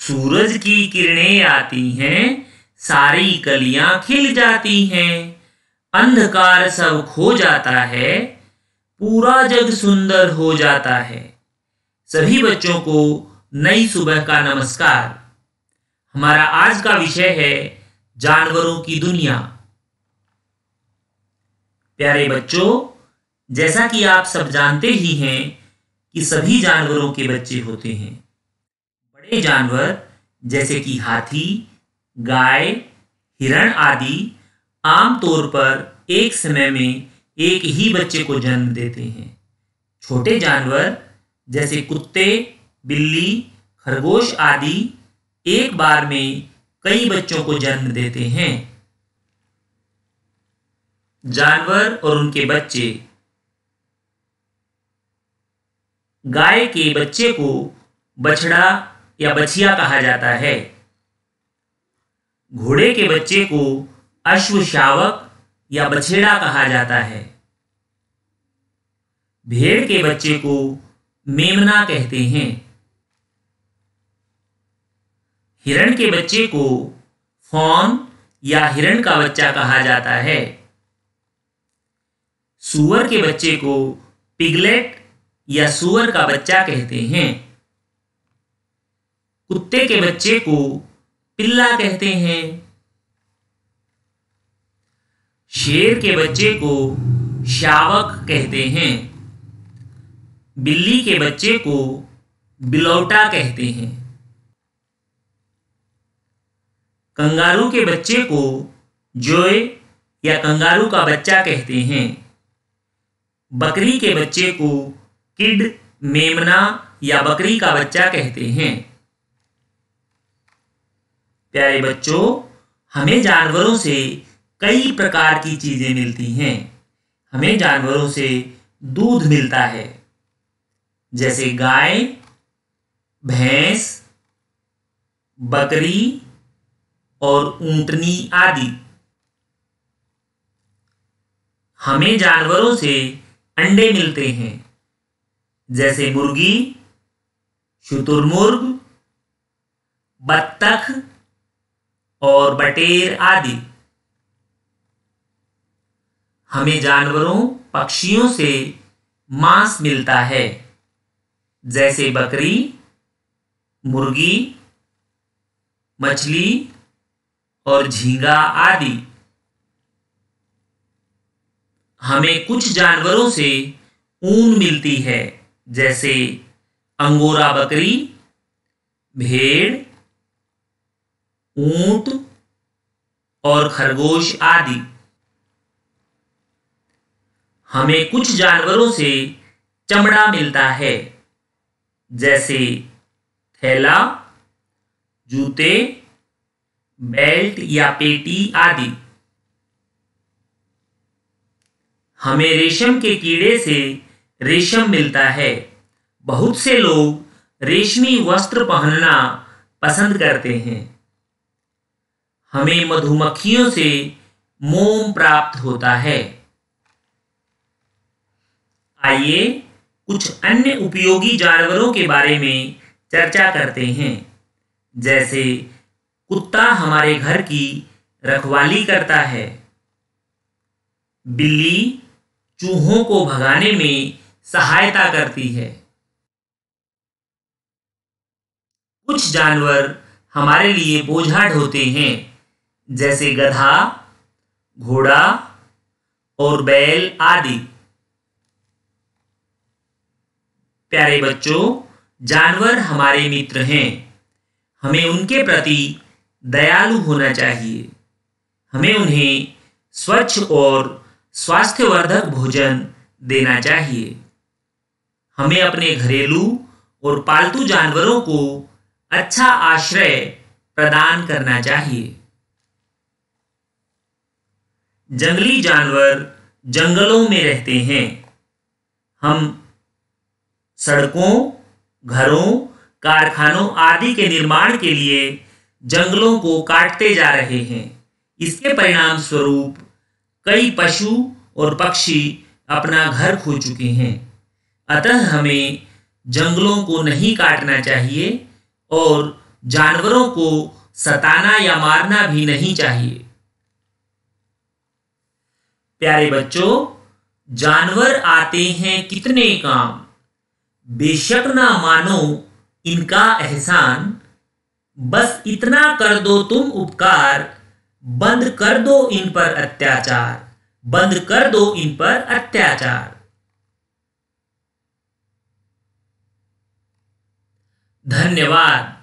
सूरज की किरणें आती हैं, सारी कलियां खिल जाती हैं। अंधकार सब खो जाता है, पूरा जग सुंदर हो जाता है। सभी बच्चों को नई सुबह का नमस्कार। हमारा आज का विषय है जानवरों की दुनिया। प्यारे बच्चों, जैसा कि आप सब जानते ही हैं कि सभी जानवरों के बच्चे होते हैं। बड़े जानवर जैसे कि हाथी, गाय, हिरण आदि आमतौर पर एक समय में एक ही बच्चे को जन्म देते हैं। छोटे जानवर जैसे कुत्ते, बिल्ली, खरगोश आदि एक बार में कई बच्चों को जन्म देते हैं। जानवर और उनके बच्चे। गाय के बच्चे को बछड़ा या बछिया कहा जाता है। घोड़े के बच्चे को अश्वशावक या बछेड़ा कहा जाता है। भेड़ के बच्चे को मेमना कहते हैं। हिरण के बच्चे को फॉन या हिरण का बच्चा कहा जाता है। सूअर के बच्चे को पिगलेट या सूअर का बच्चा कहते हैं। कुत्ते के बच्चे को पिल्ला कहते हैं। शेर के बच्चे को शावक कहते हैं। बिल्ली के बच्चे को बिलौटा कहते हैं। कंगारू के बच्चे को जोय या कंगारू का बच्चा कहते हैं। बकरी के बच्चे को किड, मेमना या बकरी का बच्चा कहते हैं। प्यारे बच्चों, हमें जानवरों से कई प्रकार की चीजें मिलती हैं। हमें जानवरों से दूध मिलता है, जैसे गाय, भैंस, बकरी और ऊंटनी आदि। हमें जानवरों से अंडे मिलते हैं, जैसे मुर्गी, शुतुरमुर्ग, बत्तख और बटेर आदि। हमें जानवरों, पक्षियों से मांस मिलता है, जैसे बकरी, मुर्गी, मछली और झींगा आदि। हमें कुछ जानवरों से ऊन मिलती है, जैसे अंगोरा बकरी, भेड़, ऊंट और खरगोश आदि। हमें कुछ जानवरों से चमड़ा मिलता है, जैसे थैला, जूते, बेल्ट या पेटी आदि। हमें रेशम के कीड़े से रेशम मिलता है। बहुत से लोग रेशमी वस्त्र पहनना पसंद करते हैं। हमें मधुमक्खियों से मोम प्राप्त होता है। आइए कुछ अन्य उपयोगी जानवरों के बारे में चर्चा करते हैं। जैसे कुत्ता हमारे घर की रखवाली करता है। बिल्ली चूहों को भगाने में सहायता करती है। कुछ जानवर हमारे लिए बोझा ढोते हैं, जैसे गधा, घोड़ा और बैल आदि। प्यारे बच्चों, जानवर हमारे मित्र हैं। हमें उनके प्रति दयालु होना चाहिए। हमें उन्हें स्वच्छ और स्वास्थ्यवर्धक भोजन देना चाहिए। हमें अपने घरेलू और पालतू जानवरों को अच्छा आश्रय प्रदान करना चाहिए। जंगली जानवर जंगलों में रहते हैं। हम सड़कों, घरों, कारखानों आदि के निर्माण के लिए जंगलों को काटते जा रहे हैं। इसके परिणाम स्वरूप कई पशु और पक्षी अपना घर खो चुके हैं। अतः हमें जंगलों को नहीं काटना चाहिए और जानवरों को सताना या मारना भी नहीं चाहिए। प्यारे बच्चों, जानवर आते हैं कितने काम, बेशक ना मानो इनका एहसान, बस इतना कर दो तुम उपकार, बंद कर दो इन पर अत्याचार, बंद कर दो इन पर अत्याचार। धन्यवाद।